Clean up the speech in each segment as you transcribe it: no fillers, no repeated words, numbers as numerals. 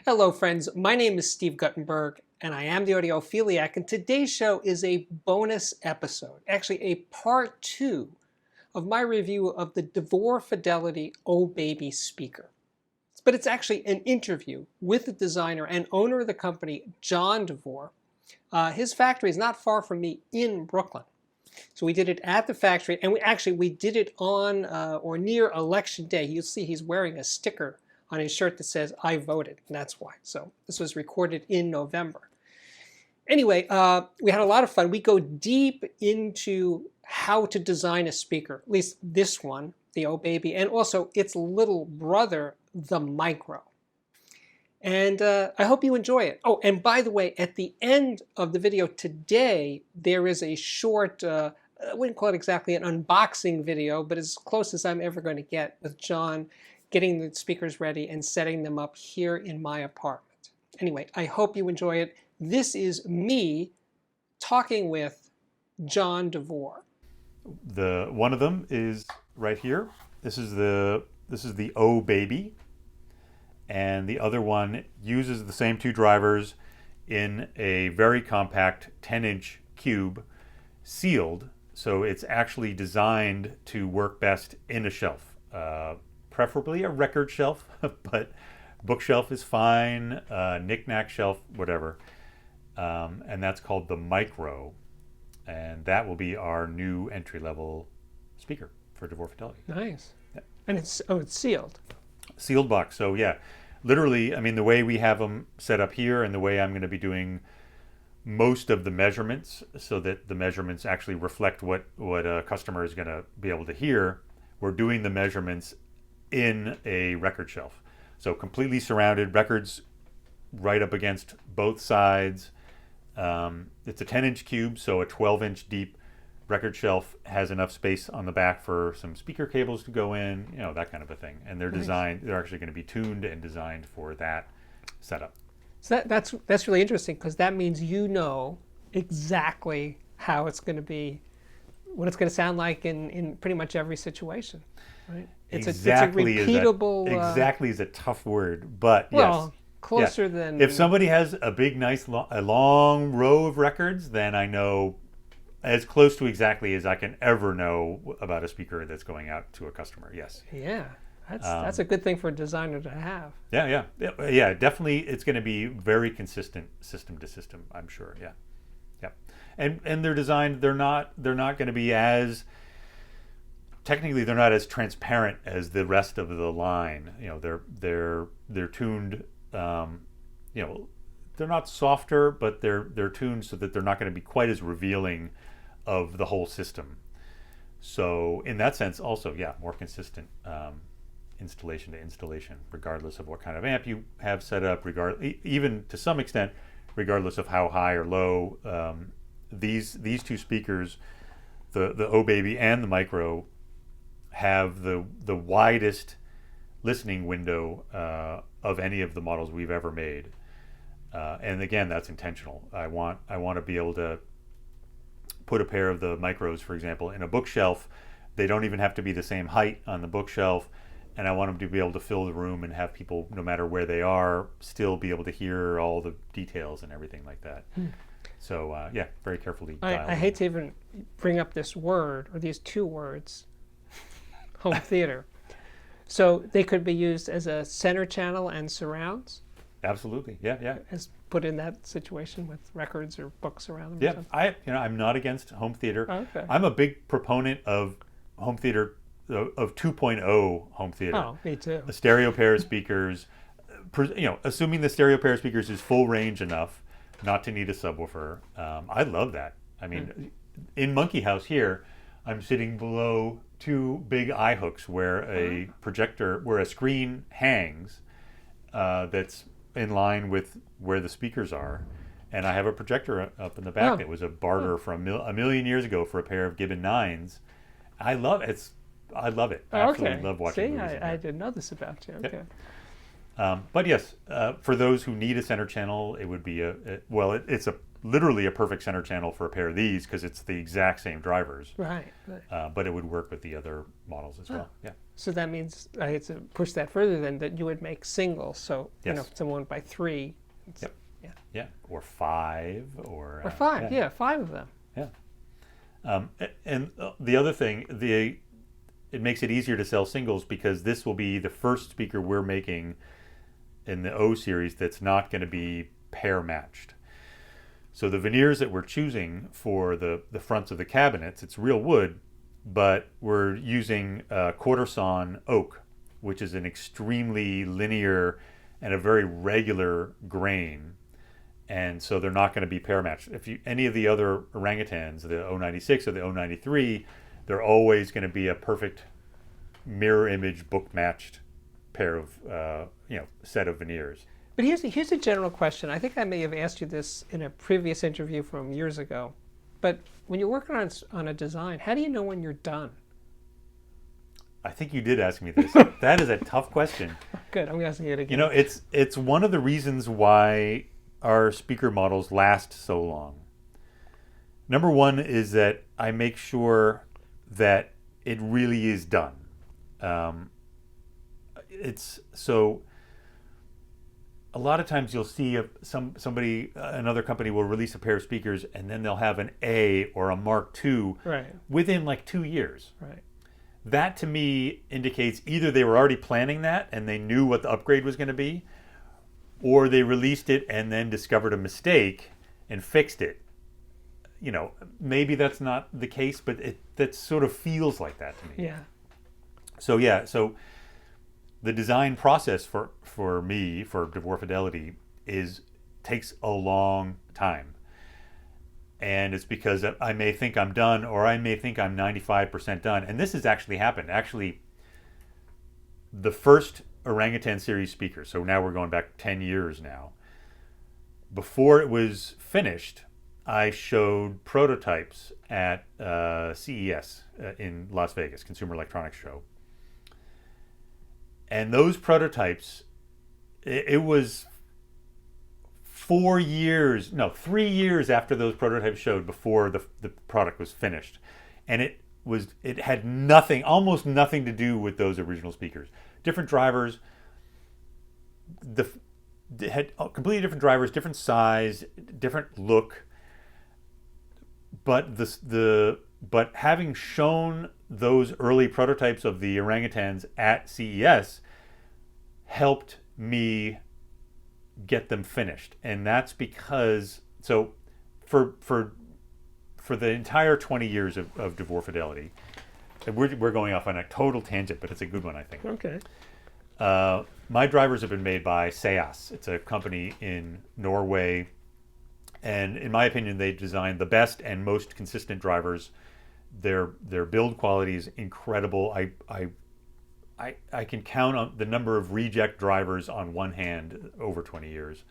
Hello friends, my name is Steve Guttenberg and I am the Audiophiliac, and today's show is a bonus episode, actually a part 2 of my review of the DeVore Fidelity Oh Baby speaker. But it's actually an interview with the designer and owner of the company, John DeVore. His factory is not far from me in Brooklyn. So we did it at the factory, and we did it on or near Election Day. You'll see he's wearing a sticker on his shirt that says, "I voted," and that's why. So this was recorded in November. Anyway, we had a lot of fun. We go deep into how to design a speaker, at least this one, the Oh Baby, and also its little brother, the Micro. And I hope you enjoy it. Oh, and by the way, at the end of the video today, there is a short, I wouldn't call it exactly an unboxing video, but as close as I'm ever going to get with John getting the speakers ready and setting them up here in my apartment. Anyway, I hope you enjoy it. This is me talking with John DeVore. One of them is right here. This is the Oh Baby, and the other one uses the same two drivers in a very compact 10-inch cube, sealed, so it's actually designed to work best in a shelf. Preferably a record shelf, but bookshelf is fine, knick-knack shelf, whatever. And that's called the Micro, and that will be our new entry-level speaker for DeVore Fidelity. Nice. Yeah. And it's sealed. Sealed box. So yeah, literally, I mean, the way we have them set up here and the way I'm going to be doing most of the measurements so that the measurements actually reflect what a customer is going to be able to hear, we're doing the measurements in a record shelf. So completely surrounded, records right up against both sides. It's a 10-inch cube, so a 12-inch deep record shelf has enough space on the back for some speaker cables to go in, you know, that kind of a thing. And they're designed, they're actually going to be tuned and designed for that setup. So that's really interesting, because that means you know exactly how it's going to be, what it's going to sound like in pretty much every situation, right? It's a repeatable... exactly is a tough word, but well, yes. Closer than... If somebody has a big, nice, a long row of records, then I know as close to exactly as I can ever know about a speaker that's going out to a customer, yes. Yeah, that's a good thing for a designer to have. Yeah, definitely it's going to be very consistent system to system, I'm sure, yeah. And they're designed, they're not going to be as... Technically, they're not as transparent as the rest of the line. You know, they're tuned. You know, they're not softer, but they're tuned so that they're not going to be quite as revealing of the whole system. So, in that sense, also, yeah, more consistent installation to installation, regardless of what kind of amp you have set up. Even to some extent, regardless of how high or low these two speakers, the Oh Baby and the Micro, have the widest listening window of any of the models we've ever made, and again, that's intentional. I want to be able to put a pair of the Micros, for example, in a bookshelf. They don't even have to be the same height on the bookshelf, and I want them to be able to fill the room and have people, no matter where they are, still be able to hear all the details and everything like that. So yeah, very carefully dialed. I hate to even bring up this word, or these two words, home theater. So they could be used as a center channel and surrounds? Absolutely, yeah. As put in that situation with records or books around them? Yeah, I'm not against home theater. Oh, okay. I'm a big proponent of home theater, of 2.0 home theater. Oh, me too. A stereo pair of speakers, assuming the stereo pair of speakers is full range enough not to need a subwoofer. I love that. I mean, in Monkey House here, I'm sitting below two big eye hooks where a projector, where a screen hangs that's in line with where the speakers are, and I have a projector up in the back that was a barter from a million years ago for a pair of Gibbon 9s. I love it. I absolutely love watching movies. See, I didn't know this about you. Okay. But yes, for those who need a center channel, it would be it's a literally a perfect center channel for a pair of these because it's the exact same drivers. Right. But it would work with the other models as well. Yeah. So that means I had to push that further then, that you would make singles. So, Yes. if someone went by 3. Yep. Yeah. Or 5 or 5. Yeah, 5 of them. Yeah. And the other thing, it makes it easier to sell singles because this will be the first speaker we're making in the O series that's not going to be pair matched. So the veneers that we're choosing for the fronts of the cabinets, it's real wood, but we're using quarter sawn oak, which is an extremely linear and a very regular grain. And so they're not going to be pair matched. If any of the other orangutans, the 096 or the 093, they're always going to be a perfect mirror image book matched pair of set of veneers. But here's a general question. I think I may have asked you this in a previous interview from years ago. But when you're working on a design, how do you know when you're done? I think you did ask me this. That is a tough question. Good. I'm asking it again. You know, it's one of the reasons why our speaker models last so long. Number one is that I make sure that it really is done. It's so. A lot of times you'll see another company will release a pair of speakers and then they'll have an A or a Mark II within like 2 years. Right. That to me indicates either they were already planning that and they knew what the upgrade was going to be, or they released it and then discovered a mistake and fixed it. You know, maybe that's not the case, but that sort of feels like that to me. Yeah. So the design process for me, for DeVore Fidelity, takes a long time. And it's because I may think I'm done, or I may think I'm 95% done. And this has actually happened. Actually, the first Orangutan series speaker, so now we're going back 10 years now, before it was finished, I showed prototypes at CES in Las Vegas, Consumer Electronics Show. And those prototypes, it was 3 years after those prototypes showed before the product was finished. And it had almost nothing to do with those original speakers. Different drivers, it had completely different drivers, different size, different look. But but having shown those early prototypes of the orangutans at CES helped me get them finished. And that's because, so for the entire 20 years of DeVore Fidelity, and we're going off on a total tangent, but it's a good one, I think. Okay. My drivers have been made by Seas. It's a company in Norway. And in my opinion, they designed the best and most consistent drivers. Their build quality is incredible. I can count on the number of reject drivers on one hand over 20 years.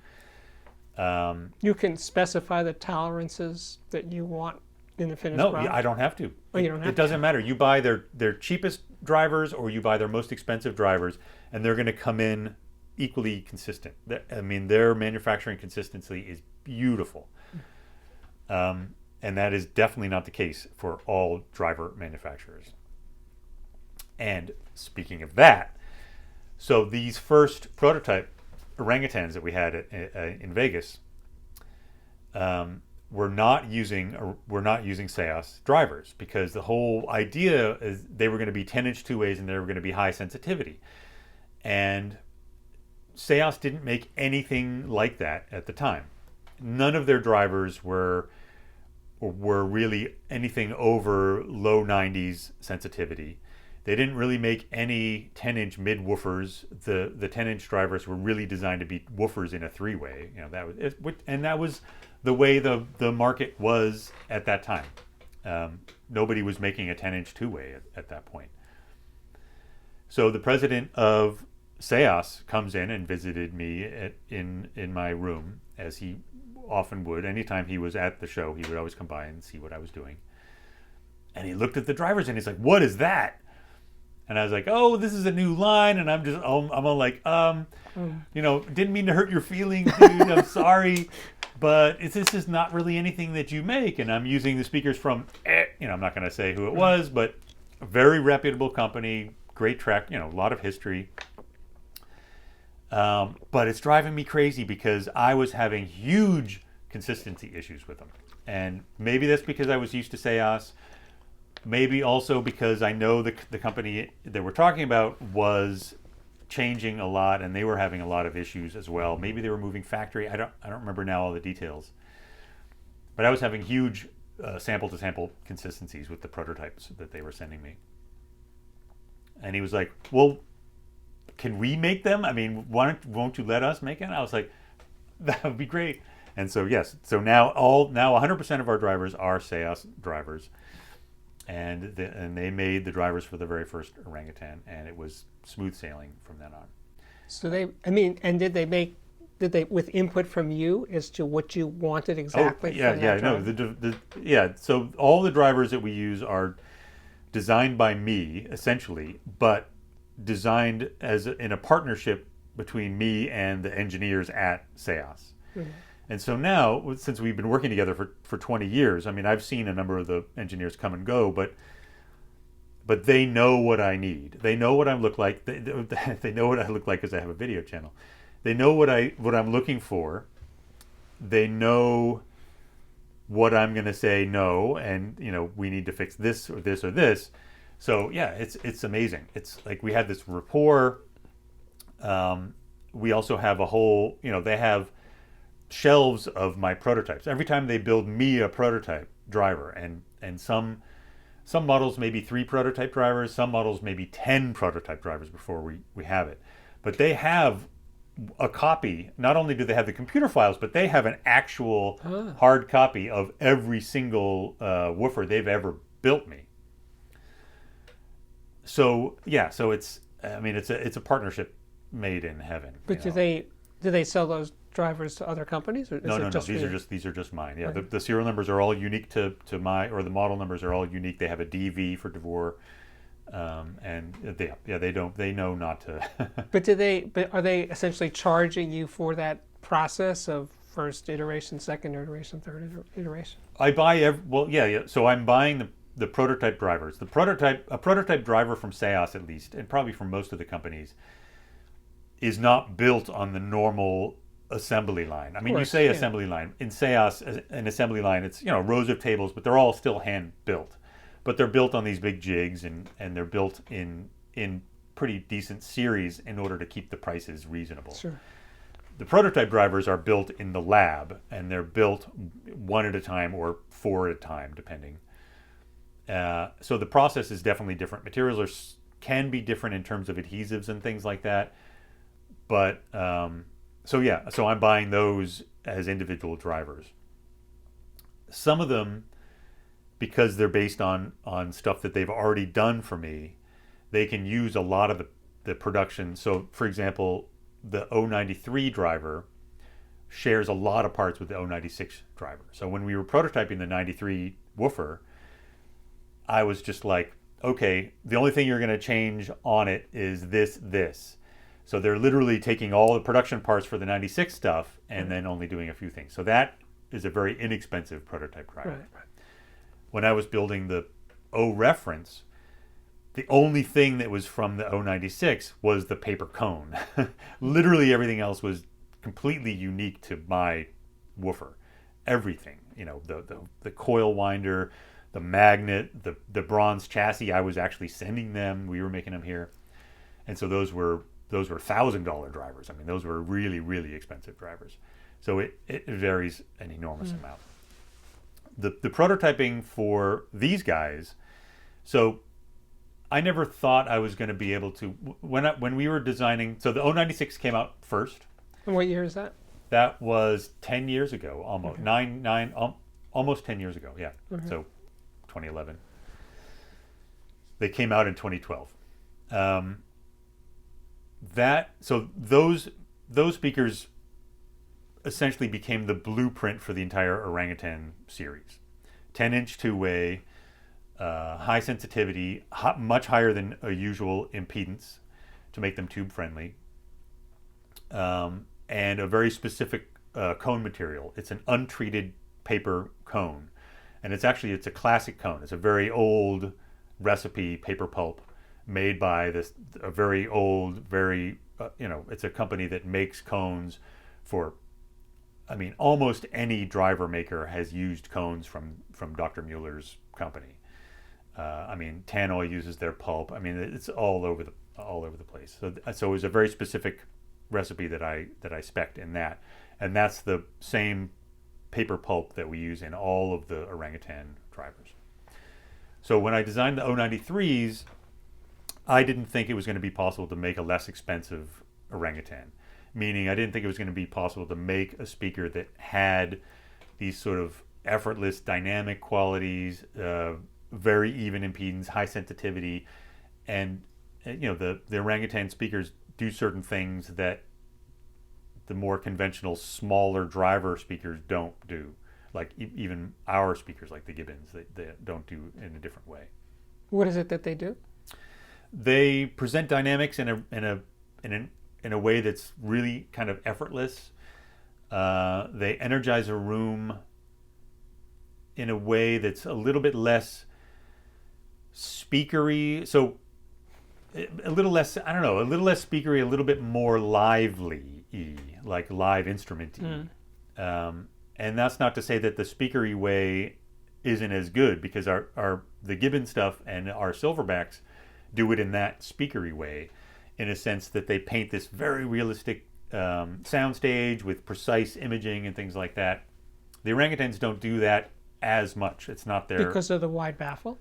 You can specify the tolerances that you want in the finished product? No, I don't have to. Oh, you don't have to? It doesn't matter. You buy their cheapest drivers or you buy their most expensive drivers, and they're going to come in equally consistent. I mean, their manufacturing consistency is beautiful. And that is definitely not the case for all driver manufacturers. And speaking of that, so these first prototype orangutans that we had in Vegas, we're not using Seas drivers, because the whole idea is they were going to be 10-inch two-ways and they were going to be high sensitivity. And Seas didn't make anything like that at the time. None of their drivers were really anything over low 90s sensitivity. They didn't really make any 10-inch mid-woofers. The 10-inch drivers were really designed to be woofers in a three-way. You know, that was the way the market was at that time. Nobody was making a 10-inch two-way at that point. So the president of Seas comes in and visited me in my room, as he often would. Anytime he was at the show, he would always come by and see what I was doing. And he looked at the drivers and he's like, "What is that?" And I was like, "Oh, this is a new line." And I'm all like, didn't mean to hurt your feelings, dude. I'm sorry. but this is not really anything that you make. And I'm using the speakers from, I'm not going to say who it was, but a very reputable company, great track, a lot of history. But it's driving me crazy because I was having huge consistency issues with them. And maybe that's because I was used to Seos. Maybe also because I know the company that we're talking about was changing a lot, and they were having a lot of issues as well. Maybe they were moving factory. I don't remember now all the details. But I was having huge sample to sample consistencies with the prototypes that they were sending me. And he was like, "Well, can we make them? I mean, won't you let us make it?" And I was like, "That would be great." And so yes, so now 100% of our drivers are Seos drivers. And they made the drivers for the very first Orangutan, and it was smooth sailing from then on. So did they with input from you as to what you wanted exactly? So all the drivers that we use are designed by me essentially, but designed in a partnership between me and the engineers at Seos. Mm-hmm. And so now, since we've been working together for 20 years, I mean, I've seen a number of the engineers come and go, but they know what I need. They know what I look like. They know what I look like because I have a video channel. They know what I'm looking for. They know what I'm going to say no, and we need to fix this or this or this. So yeah, it's amazing. It's like we had this rapport. We also have a whole, they have shelves of my prototypes. Every time they build me a prototype driver, and some models maybe 3 prototype drivers, some models maybe 10 prototype drivers before we have it. But they have a copy. Not only do they have the computer files, but they have an actual hard copy of every single woofer they've ever built me. So yeah, so it's a partnership made in heaven. But do they sell those drivers to other companies? Or no. These are just mine. Yeah, right. The serial numbers are all unique to my, or the model numbers are all unique. They have a DV for DeVore, and they know not to. But are they essentially charging you for that process of first iteration, second iteration, third iteration? I buy So I'm buying the prototype drivers. A prototype driver from Seos, at least, and probably from most of the companies, is not built on the normal assembly line. I mean, you say assembly line. In Seos, an assembly line, it's rows of tables, but they're all still hand built. But they're built on these big jigs, and they're built in pretty decent series in order to keep the prices reasonable. Sure. The prototype drivers are built in the lab, and they're built 1 at a time or 4 at a time, depending. So the process is definitely different. Materials can be different in terms of adhesives and things like that. But so I'm buying those as individual drivers. Some of them, because they're based on stuff that they've already done for me, they can use a lot of the production. So for example, the 093 driver shares a lot of parts with the 096 driver. So when we were prototyping the 93 woofer, I was just like, okay, the only thing you're going to change on it is this. So they're literally taking all the production parts for the 96 stuff and then only doing a few things. So that is a very inexpensive prototype driver. Right. When I was building the O reference, the only thing that was from the 096 was the paper cone. Literally everything else was completely unique to my woofer. Everything, the coil winder, the magnet, the bronze chassis, I was actually sending them. We were making them here. And so those were $1,000 drivers. I mean, those were really, really expensive drivers. So it varies an enormous amount. The prototyping for these guys, so I never thought I was going to be able to, when we were designing, so the 096 came out first. And what year is that? That was 10 years ago, almost. Okay. Almost 10 years ago, yeah. Okay. So 2011. They came out in 2012. So those speakers essentially became the blueprint for the entire Orangutan series. 10-inch two-way, high sensitivity, much higher than a usual impedance to make them tube friendly, and a very specific cone material. It's an untreated paper cone, and it's a classic cone. It's a very old recipe paper pulp made by a very old, very it's a company that makes cones for. I mean, almost any driver maker has used cones from Dr. Mueller's company. I mean, Tannoy uses their pulp. I mean, it's all over the place. So it was a very specific recipe that I spec'd in that, and that's the same paper pulp that we use in all of the Orangutan drivers. So when I designed the 093s, I didn't think it was going to be possible to make a less expensive Orangutan. Meaning, I didn't think it was going to be possible to make a speaker that had these sort of effortless dynamic qualities, very even impedance, high sensitivity, and the Orangutan speakers do certain things that the more conventional, smaller driver speakers don't do. Like even our speakers, like the Gibbons, they don't do in a different way. What is it that they do? They present dynamics in a way that's really kind of effortless. They energize a room in a way that's a little bit less speakery. So a little less speakery, a little bit more lively-y, like live instrument-y. And that's not to say that the speakery way isn't as good, because the Gibbon stuff and our Silverbacks do it in that speakery way, in a sense that they paint this very realistic soundstage with precise imaging and things like that. The Orangutans don't do that as much. It's not their... Because of the wide baffle?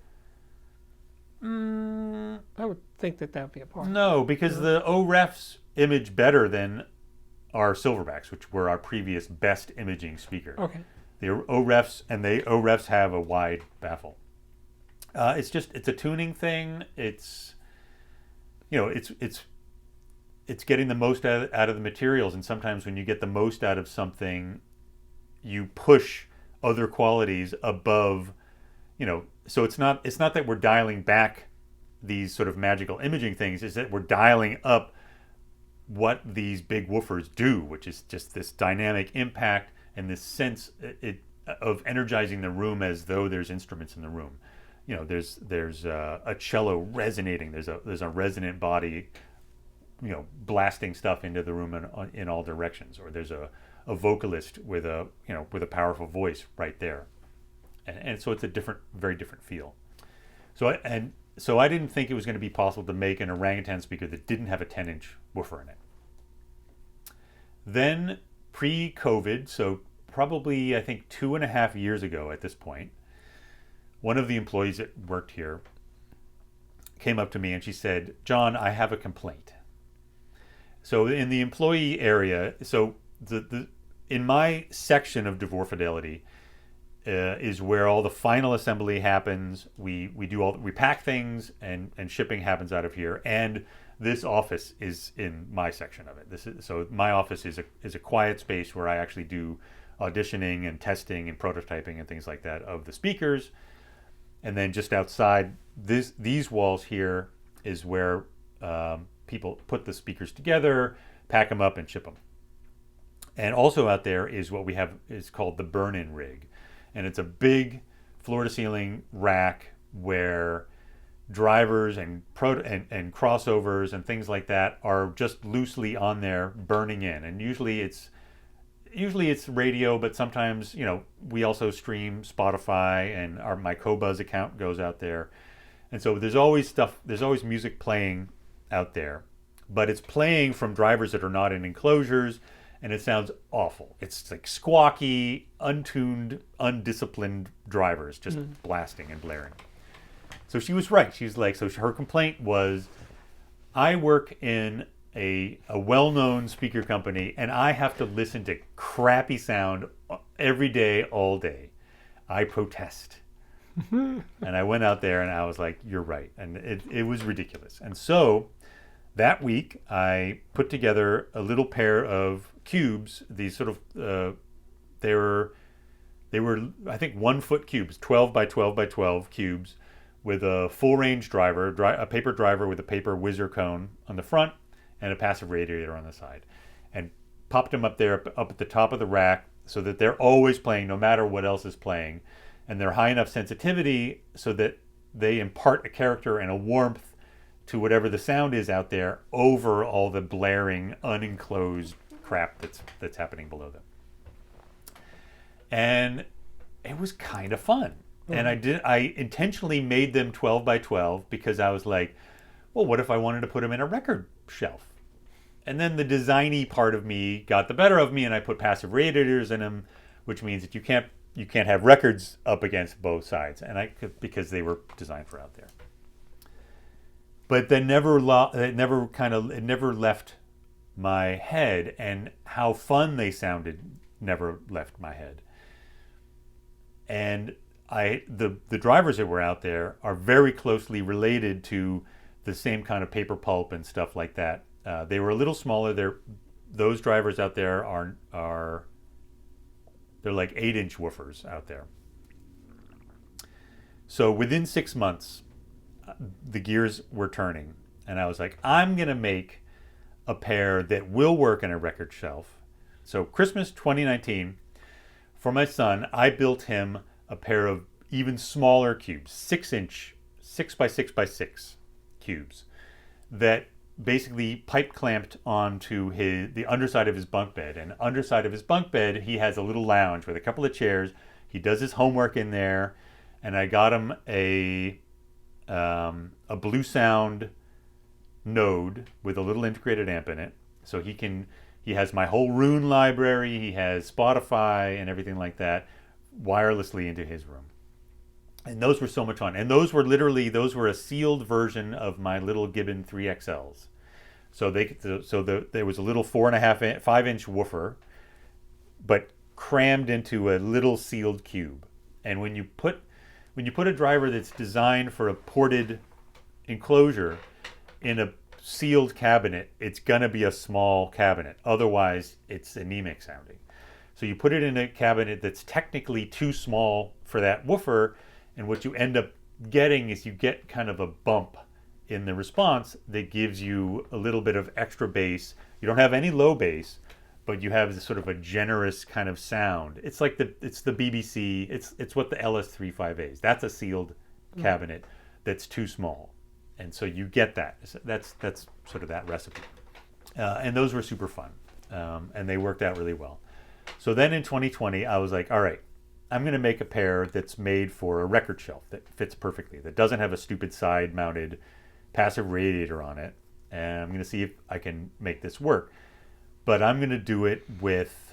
I would think that would be a part. No, because the OREFs image better than our Silverbacks, which were our previous best imaging speaker. Okay. The OREFs have a wide baffle. It's a tuning thing. It's getting the most out of the materials, and sometimes when you get the most out of something, you push other qualities above, so it's not that we're dialing back these sort of magical imaging things, is that we're dialing up what these big woofers do, which is just this dynamic impact and this sense of energizing the room as though there's instruments in the room. There's a cello resonating. There's a resonant body, blasting stuff into the room in all directions. Or there's a vocalist with a powerful voice right there, and so it's a very different feel. So I didn't think it was going to be possible to make an Orangutan speaker that didn't have a 10-inch woofer in it. Then pre-COVID, so probably I think 2.5 years ago at this point, one of the employees that worked here came up to me and she said, "John, I have a complaint." So in the employee area, so in my section of DeVore Fidelity is where all the final assembly happens. We pack things and shipping happens out of here. And this office is in my section of it. So my office is a quiet space where I actually do auditioning and testing and prototyping and things like that of the speakers. And then just outside these walls here is where people put the speakers together, pack them up, and ship them. And also out there is what we have is called the burn-in rig. And it's a big floor-to-ceiling rack where drivers and crossovers and things like that are just loosely on there burning in. And usually it's radio, but sometimes we also stream Spotify, and my Qobuz account goes out there. And so there's always music playing out there, but it's playing from drivers that are not in enclosures, and it sounds awful. It's like squawky, untuned, undisciplined drivers just blasting and blaring. So she was right. She's like, so her complaint was, I work in a well-known speaker company, and I have to listen to crappy sound every day, all day. I protest. And I went out there and I was like, you're right. And it was ridiculous. And so that week I put together a little pair of cubes, these sort of, they were I think 1 foot cubes, 12 by 12 by 12 cubes with a full range driver, a paper driver with a paper whizzer cone on the front, and a passive radiator on the side. And popped them up there, up at the top of the rack, so that they're always playing no matter what else is playing. And they're high enough sensitivity so that they impart a character and a warmth to whatever the sound is out there over all the blaring, unenclosed crap that's happening below them. And it was kind of fun. And I intentionally made them 12 by 12 because I was like, well, what if I wanted to put them in a record shelf? And then the designy part of me got the better of me, and I put passive radiators in them, which means that you can't have records up against both sides, and I could, because they were designed for out there. But it never left my head, and how fun they sounded never left my head. And the drivers that were out there are very closely related to the same kind of paper pulp and stuff like that. They were a little smaller. Those drivers out there they're like 8-inch woofers out there. So within 6 months, the gears were turning, and I was like, I'm gonna make a pair that will work in a record shelf. So Christmas 2019, for my son, I built him a pair of even smaller cubes, 6-inch, 6 by 6 by 6 cubes that basically pipe clamped onto the underside of his bunk bed. And underside of his bunk bed, he has a little lounge with a couple of chairs. He does his homework in there, and I got him a Blue Sound Node with a little integrated amp in it, so he has my whole Roon library. He has Spotify and everything like that wirelessly into his room. And those were so much fun. And those were a sealed version of my little Gibbon 3XLs. So there was a little 5-inch woofer, but crammed into a little sealed cube. And when you put a driver that's designed for a ported enclosure in a sealed cabinet, it's gonna be a small cabinet. Otherwise, it's anemic sounding. So you put it in a cabinet that's technically too small for that woofer, and what you end up getting is you get kind of a bump in the response that gives you a little bit of extra bass. You don't have any low bass, but you have this sort of a generous kind of sound. It's like it's the BBC. It's what the LS35A is. That's a sealed cabinet that's too small, and so you get that. That's sort of that recipe. And those were super fun, and they worked out really well. So then in 2020, I was like, all right, I'm going to make a pair that's made for a record shelf that fits perfectly, that doesn't have a stupid side-mounted passive radiator on it, and I'm going to see if I can make this work. But I'm going to do it with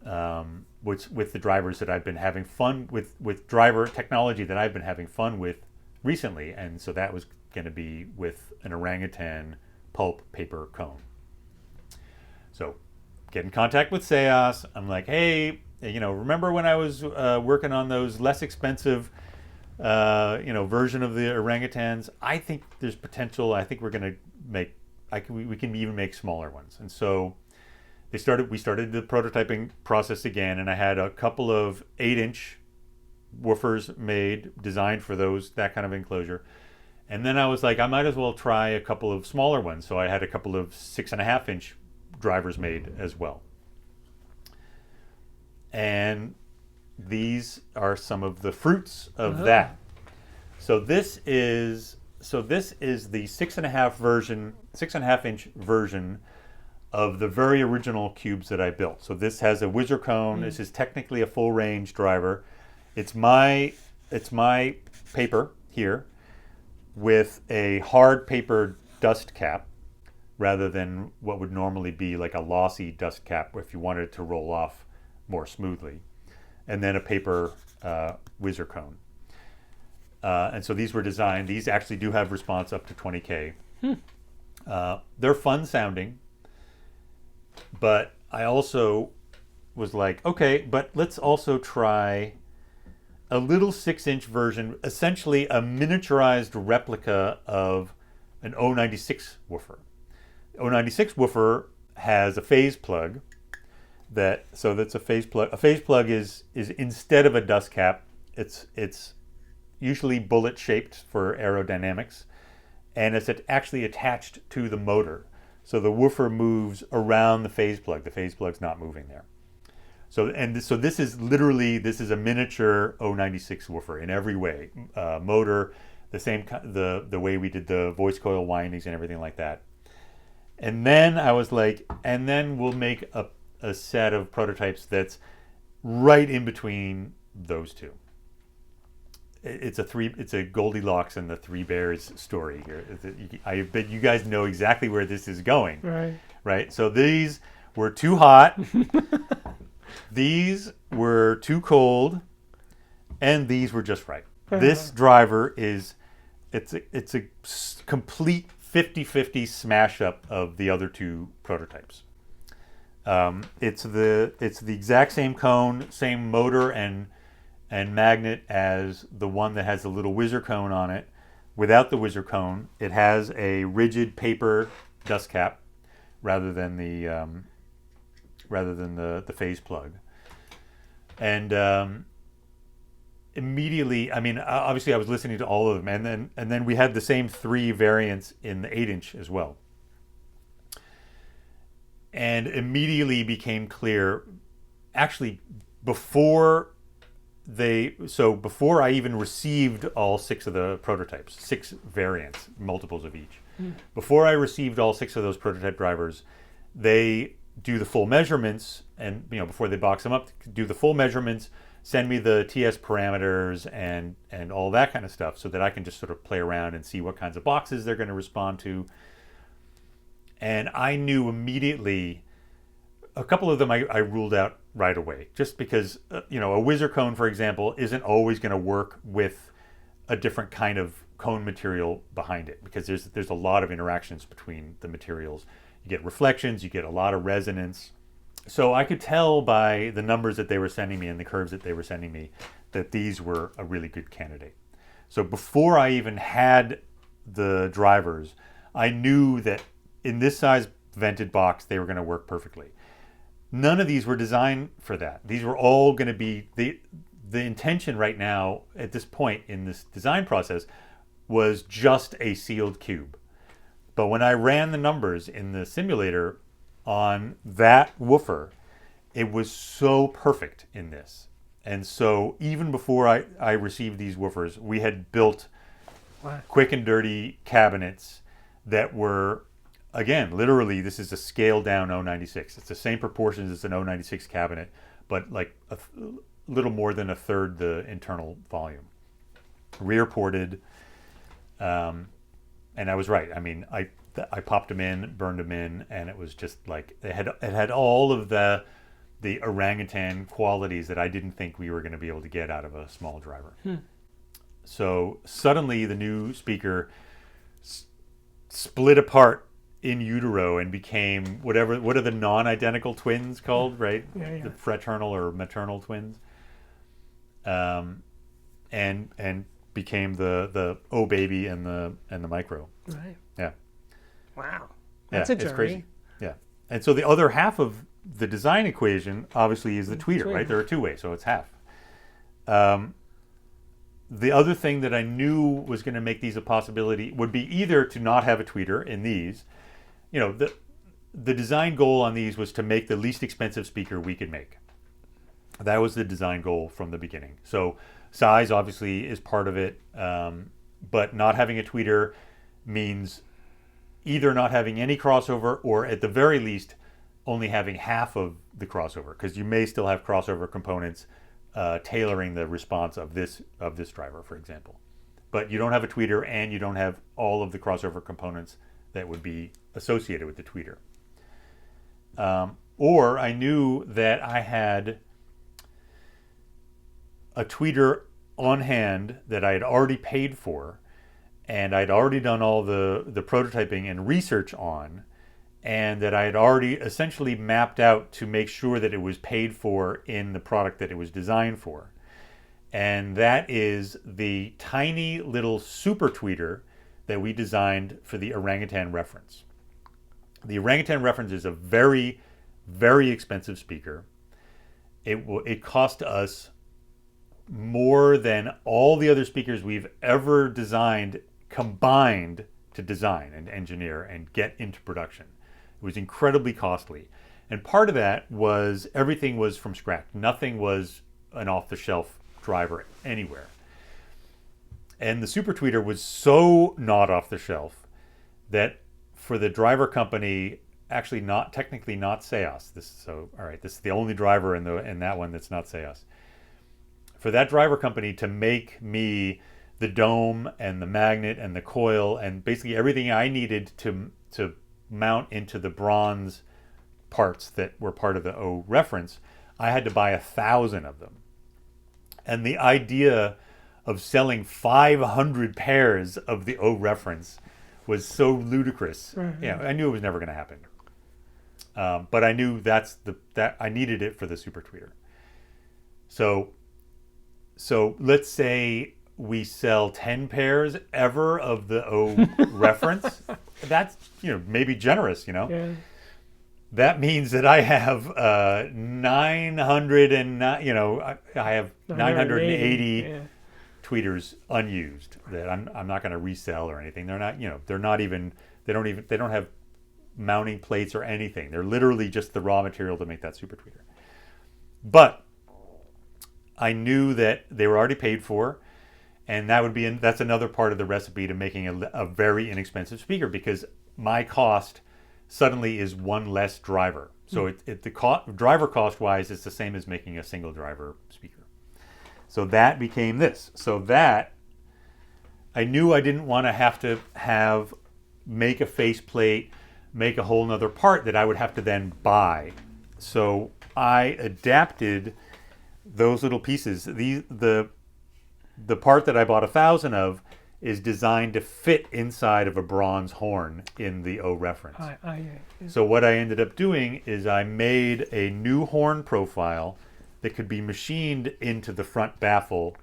the drivers that I've been having fun with driver technology that I've been having fun with recently, and so that was going to be with an Orangutan pulp paper cone. So get in contact with Seas. I'm like, hey, remember when I was working on those less expensive, version of the orangutans? I think there's potential. I think we're going to make, we can even make smaller ones. And so we started the prototyping process again, and I had a couple of 8-inch woofers made, designed for that kind of enclosure. And then I was like, I might as well try a couple of smaller ones. So I had a couple of 6.5-inch drivers made as well. And these are some of the fruits of that. So this is the 6.5-inch version of the very original cubes that I built. So this has a whizzer cone. This is technically a full range driver. It's my paper here with a hard paper dust cap rather than what would normally be like a lossy dust cap if you wanted it to roll off more smoothly, and then a paper whizzer cone. And so these were designed. These actually do have response up to 20K. They're fun sounding, but I also was like, okay, but let's also try a little 6-inch version, essentially a miniaturized replica of an 096 woofer. 096 woofer has a phase plug. That's a phase plug. A phase plug is instead of a dust cap, it's usually bullet shaped for aerodynamics, and it's actually attached to the motor. So the woofer moves around the phase plug. The phase plug's not moving there. So this is literally, this is a miniature 096 woofer in every way. Motor, the way we did the voice coil windings and everything like that. And then I was like, and then we'll make a set of prototypes that's right in between those two. It's a Goldilocks and the Three Bears story here. I bet you guys know exactly where this is going. Right. So these were too hot. These were too cold, and these were just right. This driver it's a complete 50-50 smash up of the other two prototypes. It's the exact same cone, same motor and magnet as the one that has the little whizzer cone on it. Without the whizzer cone, it has a rigid paper dust cap rather than the phase plug. And immediately, I mean, obviously I was listening to all of them, and then we had the same three variants in the 8-inch as well. And immediately became clear, actually, before I even received all 6 of the prototypes, 6 variants, multiples of each. Before I received all 6 of those prototype drivers, they do the full measurements, and before they box them up, do the full measurements, send me the TS parameters and all that kind of stuff, so that I can just sort of play around and see what kinds of boxes they're going to respond to. And I knew immediately, a couple of them I ruled out right away, just because a whizzer cone, for example, isn't always going to work with a different kind of cone material behind it, because there's a lot of interactions between the materials. You get reflections, you get a lot of resonance. So I could tell by the numbers that they were sending me and the curves that they were sending me that these were a really good candidate. So before I even had the drivers, I knew that in this size vented box, they were going to work perfectly. None of these were designed for that. These were all going to be, the intention right now at this point in this design process was just a sealed cube. But when I ran the numbers in the simulator on that woofer, it was so perfect in this. And so even before I received these woofers, we had built quick and dirty cabinets that were, again, literally, this is a scaled down 096. It's the same proportions as an 096 cabinet, but like a little more than a third the internal volume. Rear ported, and I was right. I mean, I popped them in, burned them in, and it was just like, it had all of the orangutan qualities that I didn't think we were going to be able to get out of a small driver. So suddenly the new speaker split apart in utero and became what are the non-identical twins called, right? The fraternal or maternal twins. And became the O baby and the micro. Right. Yeah. Wow. That's a journey. It's crazy. Yeah. And so the other half of the design equation obviously is the tweeter, right? There are 2 ways, so it's half. The other thing that I knew was going to make these a possibility would be either to not have a tweeter in these. The design goal on these was to make the least expensive speaker we could make. That was the design goal from the beginning. So size obviously is part of it, but not having a tweeter means either not having any crossover, or at the very least only having half of the crossover, because you may still have crossover components tailoring the response of this driver, for example. But you don't have a tweeter, and you don't have all of the crossover components that would be associated with the tweeter. Or I knew that I had a tweeter on hand that I had already paid for, and I'd already done all the prototyping and research on, and that I had already essentially mapped out to make sure that it was paid for in the product that it was designed for. And that is the tiny little super tweeter that we designed for the Orangutan reference. The Orangutan reference is a very, very expensive speaker. It cost us more than all the other speakers we've ever designed combined to design and engineer and get into production. It was incredibly costly. And part of that was everything was from scratch. Nothing was an off-the-shelf driver anywhere. And the Super Tweeter was so not off the shelf that for the driver company, actually not technically not Seos. This is the only driver in that one that's not Seos. For that driver company to make me the dome and the magnet and the coil and basically everything I needed to mount into the bronze parts that were part of the O reference, I had to buy 1,000 of them. And the idea of selling 500 pairs of the O reference was so ludicrous. I knew it was never going to happen. But I knew that I needed it for the Super Tweeter. So let's say we sell 10 pairs ever of the O reference. That's maybe generous. Yeah. That means that I have 900 and I have 980 tweeters unused that I'm not going to resell or anything. They're not they don't have mounting plates or anything. They're literally just the raw material to make that Super Tweeter. But I knew that they were already paid for, and that's another part of the recipe to making a very inexpensive speaker, because my cost suddenly is one less driver. So driver cost wise, it's the same as making a single driver speaker. So that became this. So that I knew I didn't want to make a faceplate, make a whole nother part that I would have to then buy. So I adapted those little pieces. The part that I bought 1,000 of is designed to fit inside of a bronze horn in the O reference. So what I ended up doing is I made a new horn profile that could be machined into the front baffle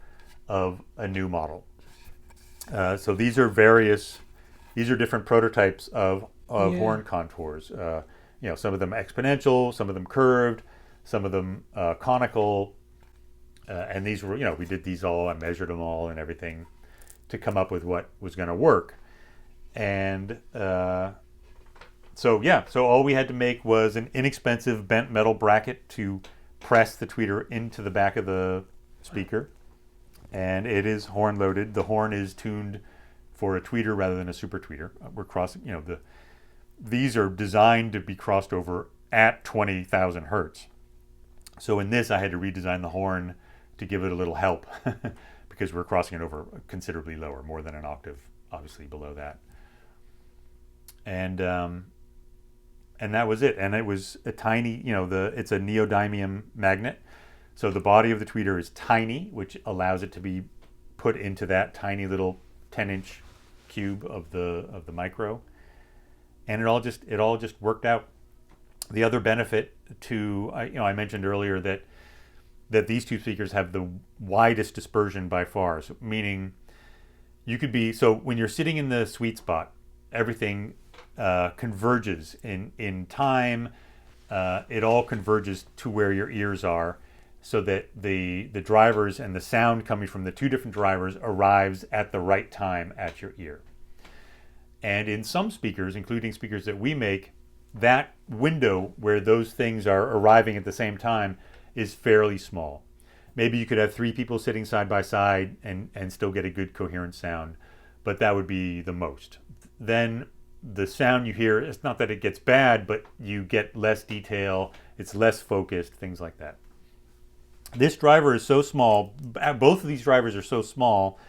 of a new model. So these are different prototypes of horn contours. Some of them exponential, some of them curved, some of them conical, and these were, we did these all. I measured them all and everything to come up with what was going to work. And so all we had to make was an inexpensive bent metal bracket to press the tweeter into the back of the speaker, and it is horn loaded. The horn is tuned for a tweeter rather than a Super Tweeter. We're crossing, these are designed to be crossed over at 20,000 hertz. So in this, I had to redesign the horn to give it a little help because we're crossing it over considerably lower, more than an octave, obviously below that. And that was it. And it was a tiny, it's a neodymium magnet. So the body of the tweeter is tiny, which allows it to be put into that tiny little 10-inch cube of the micro. And it all just worked out. The other benefit I mentioned earlier that these two speakers have the widest dispersion by far. So meaning when you're sitting in the sweet spot, everything converges in time. It all converges to where your ears are, so that the drivers and the sound coming from the two different drivers arrives at the right time at your ear. And in some speakers, including speakers that we make, that window where those things are arriving at the same time is fairly small. Maybe you could have 3 people sitting side by side and still get a good coherent sound, but that would be the most. Then the sound you hear, it's not that it gets bad, but you get less detail, it's less focused, things like that. This driver is so small, both of these drivers are so small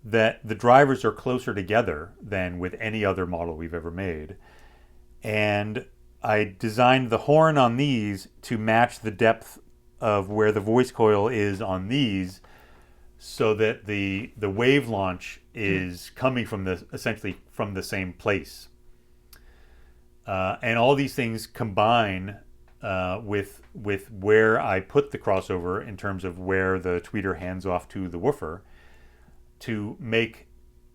that the drivers are closer together than with any other model we've ever made. And I designed the horn on these to match the depth of where the voice coil is on these, so that the wave launch is coming from essentially from the same place. And all these things combine with where I put the crossover in terms of where the tweeter hands off to the woofer, to make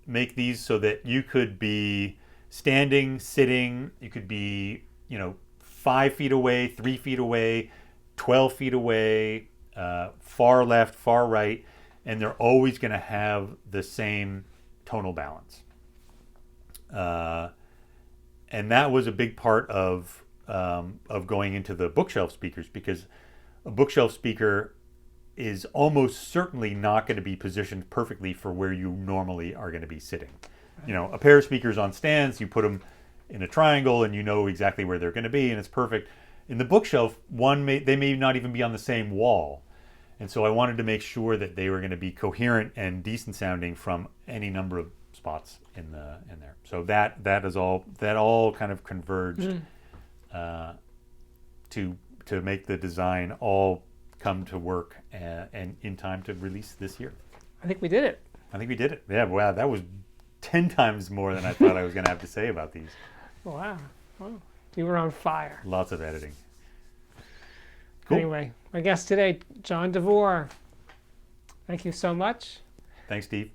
these so that you could be standing, sitting, you could be 5 feet away, 3 feet away, 12 feet away, far left, far right, and they're always going to have the same tonal balance. and that was a big part of going into the bookshelf speakers, because a bookshelf speaker is almost certainly not going to be positioned perfectly for where you normally are going to be sitting. You know, a pair of speakers on stands, you put them in a triangle and you know exactly where they're going to be and it's perfect. In the bookshelf, they may not even be on the same wall. And so I wanted to make sure that they were going to be coherent and decent sounding from any number of spots in there. So that all kind of converged to make the design all come to work and in time to release this year. I think we did it. I think we did it. Yeah, wow, that was 10 times more than I thought I was going to have to say about these. Wow. You were on fire. Lots of editing. Cool. Anyway, my guest today, John DeVore. Thank you so much. Thanks, Steve.